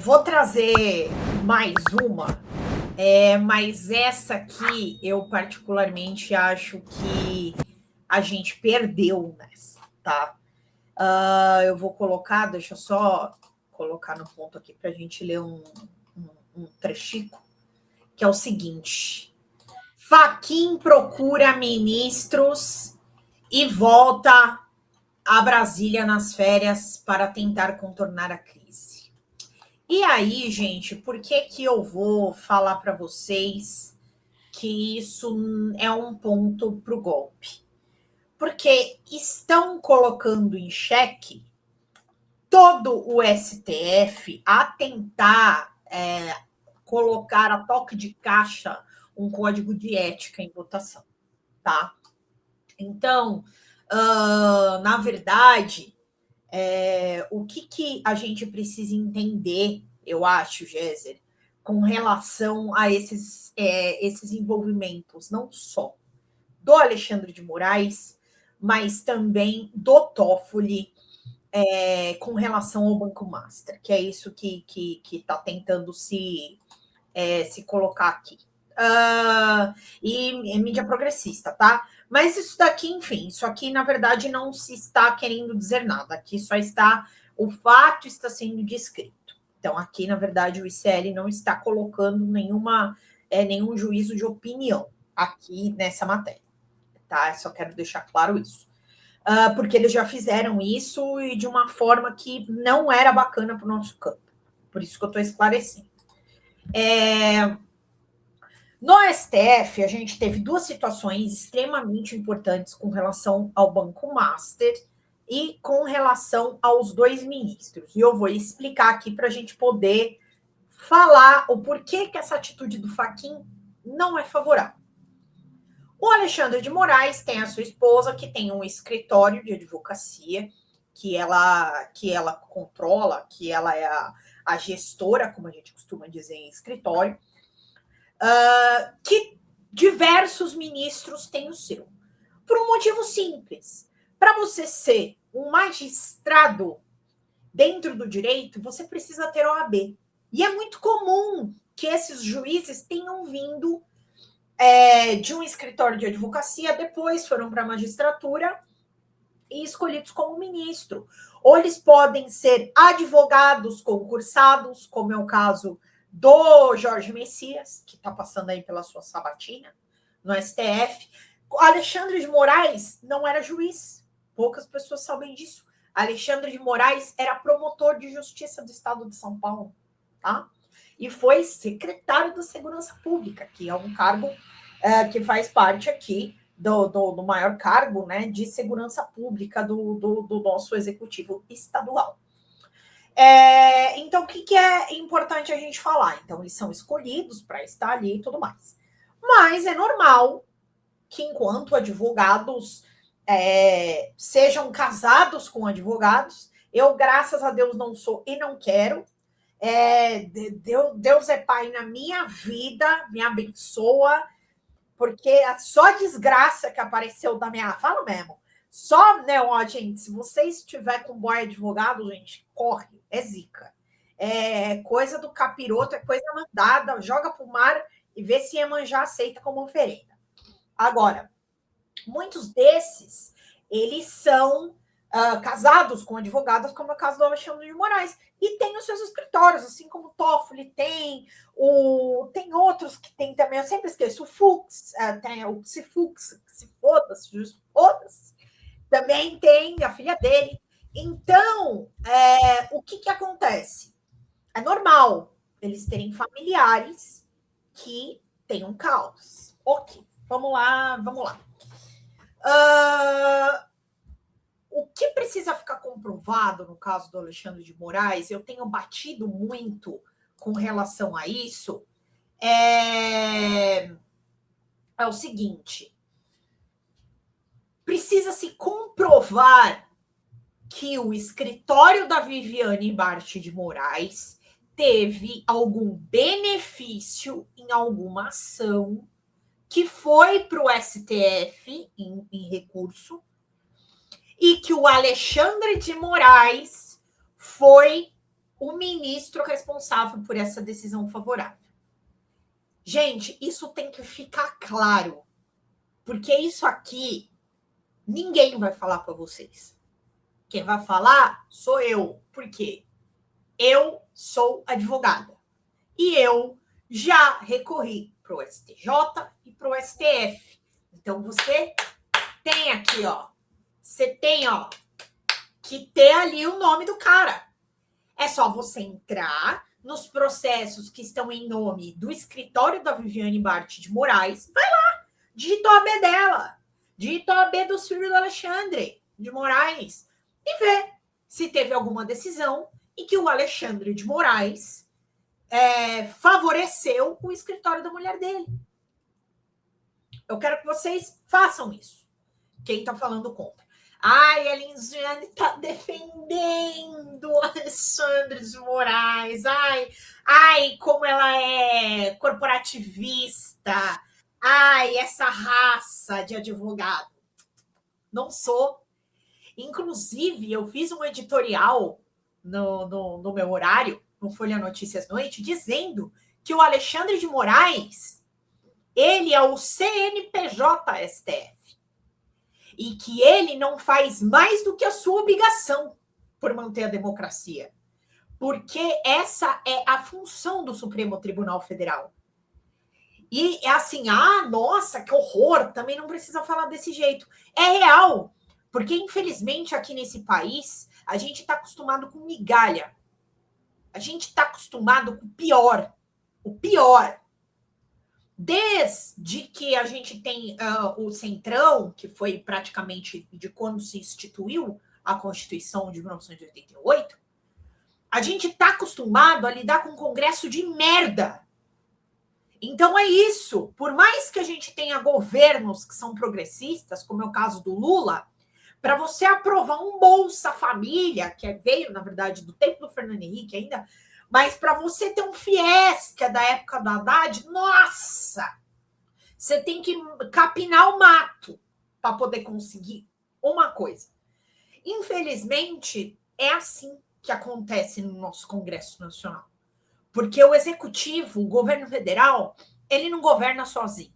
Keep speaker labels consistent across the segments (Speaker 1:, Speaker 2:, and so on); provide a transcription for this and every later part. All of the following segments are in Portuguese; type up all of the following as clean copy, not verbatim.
Speaker 1: Vou trazer mais uma, mas essa aqui eu particularmente acho que a gente perdeu nessa, tá? Eu vou colocar, deixa eu só colocar no ponto aqui para a gente ler um trechico, que é o seguinte: Fachin procura ministros e volta a Brasília nas férias para tentar contornar a crise. E aí, gente, por que eu vou falar para vocês que isso é um ponto para o golpe? Porque estão colocando em xeque todo o STF a tentar colocar a toque de caixa um código de ética em votação, tá? Então, na verdade, o que a gente precisa entender, eu acho, Géser, com relação a esses envolvimentos, não só do Alexandre de Moraes, mas também do Toffoli, com relação ao Banco Master, que é isso que está tentando se colocar aqui. E mídia progressista, tá? Mas isso daqui, enfim, isso aqui, na verdade, não se está querendo dizer nada. Aqui só está, o fato está sendo descrito. Então, aqui, na verdade, o ICL não está colocando nenhum juízo de opinião aqui nessa matéria, tá? Eu só quero deixar claro isso. Porque eles já fizeram isso e de uma forma que não era bacana para o nosso campo. Por isso que eu estou esclarecendo. No STF, a gente teve duas situações extremamente importantes com relação ao Banco Master e com relação aos dois ministros. E eu vou explicar aqui para a gente poder falar o porquê que essa atitude do Fachin não é favorável. O Alexandre de Moraes tem a sua esposa, que tem um escritório de advocacia, que ela controla, que ela é a gestora, como a gente costuma dizer em escritório, que diversos ministros têm o seu. Por um motivo simples. Para você ser um magistrado dentro do direito, você precisa ter OAB. E é muito comum que esses juízes tenham vindo de um escritório de advocacia, depois foram para a magistratura e escolhidos como ministro. Ou eles podem ser advogados concursados, como é o caso do Jorge Messias, que está passando aí pela sua sabatina no STF. Alexandre de Moraes não era juiz, poucas pessoas sabem disso. Alexandre de Moraes era promotor de justiça do estado de São Paulo, tá? E foi secretário da Segurança Pública, que é um cargo que faz parte aqui do maior cargo, né, de segurança pública do nosso executivo estadual. Então, o que é importante a gente falar? Então, eles são escolhidos para estar ali e tudo mais. Mas é normal que, enquanto advogados sejam casados com advogados, eu, graças a Deus, não sou e não quero. Deus é pai na minha vida, me abençoa, porque só desgraça que apareceu da minha... Fala mesmo. Só, né, ó, gente, se você estiver com boy advogado, gente, corre, é zica. É coisa do capiroto, é coisa mandada, joga pro mar e vê se Iemanjá aceita como oferenda. Agora, muitos desses, eles são casados com advogadas, como é o caso do Alexandre de Moraes, e tem os seus escritórios, assim como o Toffoli tem outros que tem também, eu sempre esqueço, o Fux, tem o Cifux, se foda-se, também tem a filha dele. Então, o que acontece? É normal eles terem familiares que tenham caos. Ok, vamos lá. O que precisa ficar comprovado no caso do Alexandre de Moraes, eu tenho batido muito com relação a isso, é o seguinte: precisa se comprovar que o escritório da Viviane Bart de Moraes teve algum benefício em alguma ação que foi para o STF em recurso, e que o Alexandre de Moraes foi o ministro responsável por essa decisão favorável. Gente, isso tem que ficar claro, porque isso aqui ninguém vai falar para vocês. Quem vai falar sou eu. Por quê? Eu sou advogada. E eu já recorri para o STJ e para o STF. Então, você tem aqui, ó. Você tem, ó, que ter ali o nome do cara. É só você entrar nos processos que estão em nome do escritório da Viviane Bart de Moraes. Vai lá, digita o AB dela. Digita o AB do filho do Alexandre de Moraes. E vê se teve alguma decisão em que o Alexandre de Moraes favoreceu o escritório da mulher dele. Eu quero que vocês façam isso. Quem está falando contra? Ai, a Lindiane está defendendo o Alexandre de Moraes. Ai, como ela é corporativista. Ai, essa raça de advogado. Não sou. Inclusive, eu fiz um editorial no meu horário, no Folha Notícias Noite, dizendo que o Alexandre de Moraes, ele é o CNPJ STF. E que ele não faz mais do que a sua obrigação por manter a democracia. Porque essa é a função do Supremo Tribunal Federal. E é assim, nossa, que horror, também não precisa falar desse jeito. É real, porque infelizmente aqui nesse país, a gente está acostumado com migalha. A gente está acostumado com o pior. Desde que a gente tem o Centrão, que foi praticamente de quando se instituiu a Constituição de 1988, a gente está acostumado a lidar com um Congresso de merda. Então é isso. Por mais que a gente tenha governos que são progressistas, como é o caso do Lula, para você aprovar um Bolsa Família, que veio, na verdade, do tempo do Fernando Henrique ainda, mas para você ter um FIES, que é da época do Haddad, nossa! Você tem que capinar o mato para poder conseguir uma coisa. Infelizmente, é assim que acontece no nosso Congresso Nacional. Porque o Executivo, o governo federal, ele não governa sozinho.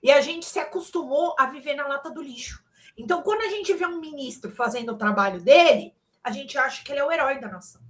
Speaker 1: E a gente se acostumou a viver na lata do lixo. Então, quando a gente vê um ministro fazendo o trabalho dele, a gente acha que ele é o herói da nação.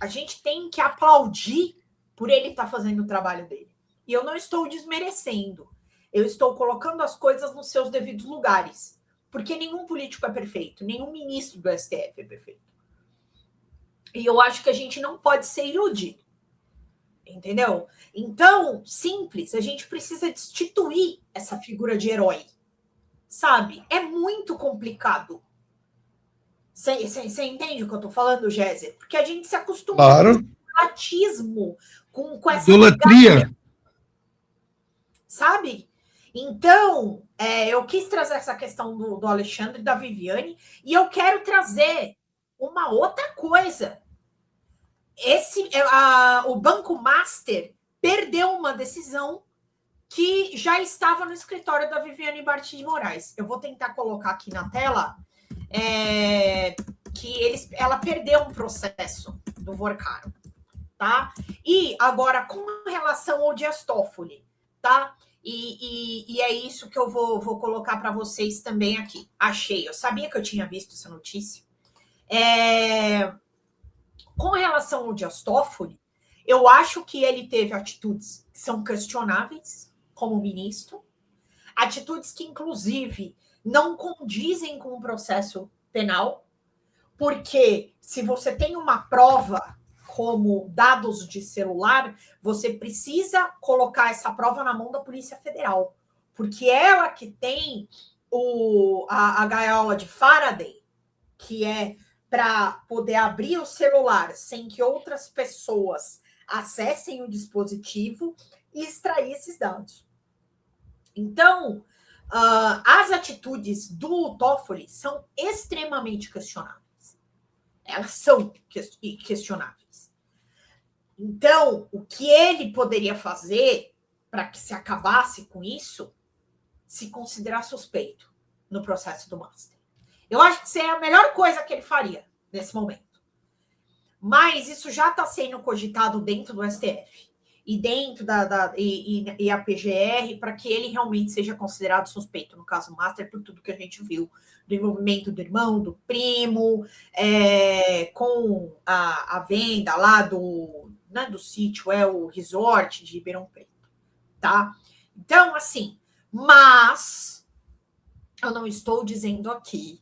Speaker 1: A gente tem que aplaudir por ele estar fazendo o trabalho dele. E eu não estou desmerecendo. Eu estou colocando as coisas nos seus devidos lugares. Porque nenhum político é perfeito. Nenhum ministro do STF é perfeito. E eu acho que a gente não pode ser iludido. Entendeu? Então, simples, a gente precisa destituir essa figura de herói. Sabe? É muito complicado. Você entende o que eu estou falando, Géser? Porque a gente se acostuma
Speaker 2: claro.
Speaker 1: com o fanatismo, com essa
Speaker 2: idolatria.
Speaker 1: Sabe? Então, eu quis trazer essa questão do Alexandre e da Viviane, e eu quero trazer uma outra coisa. O Banco Master perdeu uma decisão que já estava no escritório da Viviane Bart de Moraes. Eu vou tentar colocar aqui na tela que ela perdeu um processo do Vorcaro, tá? E agora, com relação ao Dias Toffoli, tá? E é isso que eu vou colocar para vocês também aqui. Achei, eu sabia que eu tinha visto essa notícia. Com relação ao Dias Toffoli, eu acho que ele teve atitudes que são questionáveis como ministro, atitudes que, inclusive, não condizem com o processo penal, porque se você tem uma prova como dados de celular, você precisa colocar essa prova na mão da Polícia Federal, porque ela que tem a gaiola de Faraday, que é para poder abrir o celular sem que outras pessoas acessem o dispositivo e extrair esses dados. Então, as atitudes do Toffoli são extremamente questionáveis. Elas são questionáveis. Então, o que ele poderia fazer para que se acabasse com isso, se considerar suspeito no processo do Master. Eu acho que isso é a melhor coisa que ele faria nesse momento. Mas isso já está sendo cogitado dentro do STF e dentro e a PGR para que ele realmente seja considerado suspeito, no caso Master, por tudo que a gente viu do envolvimento do irmão, do primo, com a venda lá do sítio, o resort de Ribeirão Preto, tá? Então, assim, mas eu não estou dizendo aqui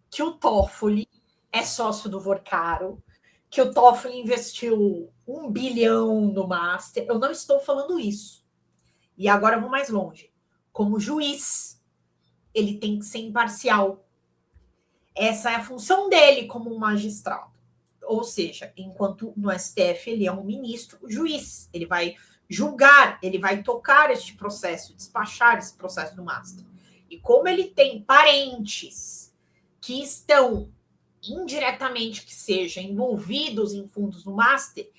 Speaker 1: que o Toffoli é sócio do Vorcaro, que o Toffoli investiu 1 bilhão no Master. Eu não estou falando isso. E agora eu vou mais longe. Como juiz, ele tem que ser imparcial. Essa é a função dele como um magistrado. Ou seja, enquanto no STF ele é um ministro, juiz. Ele vai julgar, ele vai tocar este processo, despachar esse processo do Master. E como ele tem parentes que estão indiretamente que seja envolvidos em fundos no Master,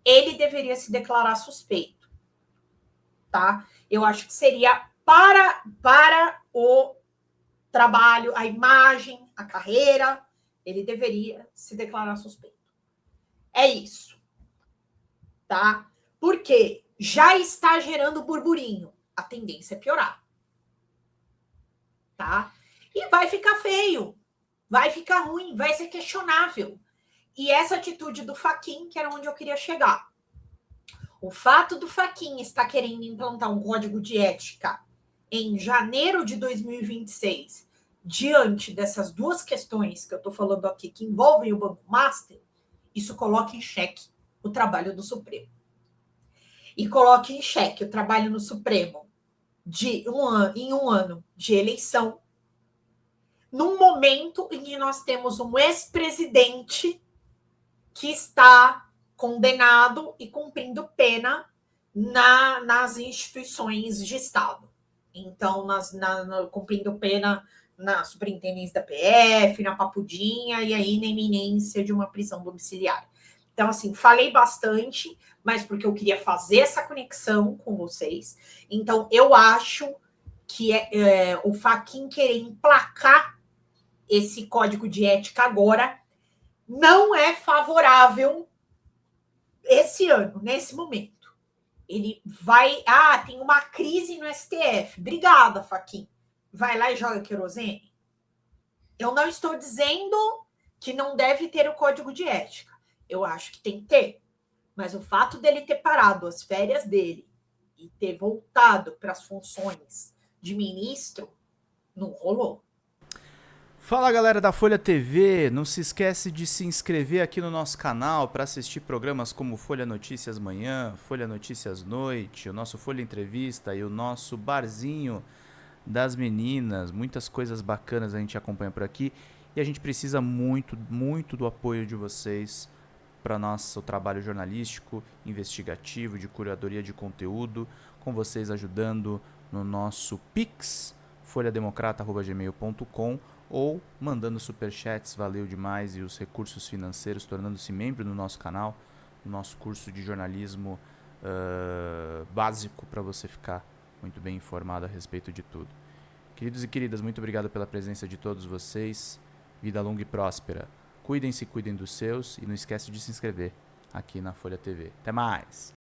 Speaker 1: ele deveria se declarar suspeito, tá? Eu acho que seria para o trabalho, a imagem, a carreira, ele deveria se declarar suspeito. É isso, tá? Porque já está gerando burburinho. A tendência é piorar, tá? E vai ficar feio, vai ficar ruim, vai ser questionável. E essa atitude do Fachin, que era onde eu queria chegar. O fato do Fachin estar querendo implantar um código de ética em janeiro de 2026, diante dessas duas questões que eu estou falando aqui, que envolvem o Banco Master, isso coloca em xeque o trabalho do Supremo. E coloca em xeque o trabalho no Supremo em um ano de eleição, num momento em que nós temos um ex-presidente que está condenado e cumprindo pena nas instituições de Estado. Então, cumprindo pena na superintendência da PF, na Papudinha, e aí na iminência de uma prisão domiciliar. Então, assim, falei bastante, mas porque eu queria fazer essa conexão com vocês. Então, eu acho que o Fachin querer emplacar esse código de ética agora não é favorável esse ano, nesse momento. Ele vai... tem uma crise no STF. Obrigada, Fachin. Vai lá e joga querosene? Eu não estou dizendo que não deve ter o código de ética. Eu acho que tem que ter. Mas o fato dele ter parado as férias dele e ter voltado para as funções de ministro, não rolou.
Speaker 2: Fala galera da Folha TV, não se esquece de se inscrever aqui no nosso canal para assistir programas como Folha Notícias Manhã, Folha Notícias Noite, o nosso Folha Entrevista e o nosso Barzinho das Meninas. Muitas coisas bacanas a gente acompanha por aqui e a gente precisa muito, muito do apoio de vocês para nosso trabalho jornalístico, investigativo, de curadoria de conteúdo, com vocês ajudando no nosso Pix, folhademocrata@gmail.com, ou mandando superchats, valeu demais, e os recursos financeiros, tornando-se membro do nosso canal, no nosso curso de jornalismo básico, para você ficar muito bem informado a respeito de tudo. Queridos e queridas, muito obrigado pela presença de todos vocês. Vida longa e próspera. Cuidem-se, cuidem dos seus, e não esquece de se inscrever aqui na Folha TV. Até mais!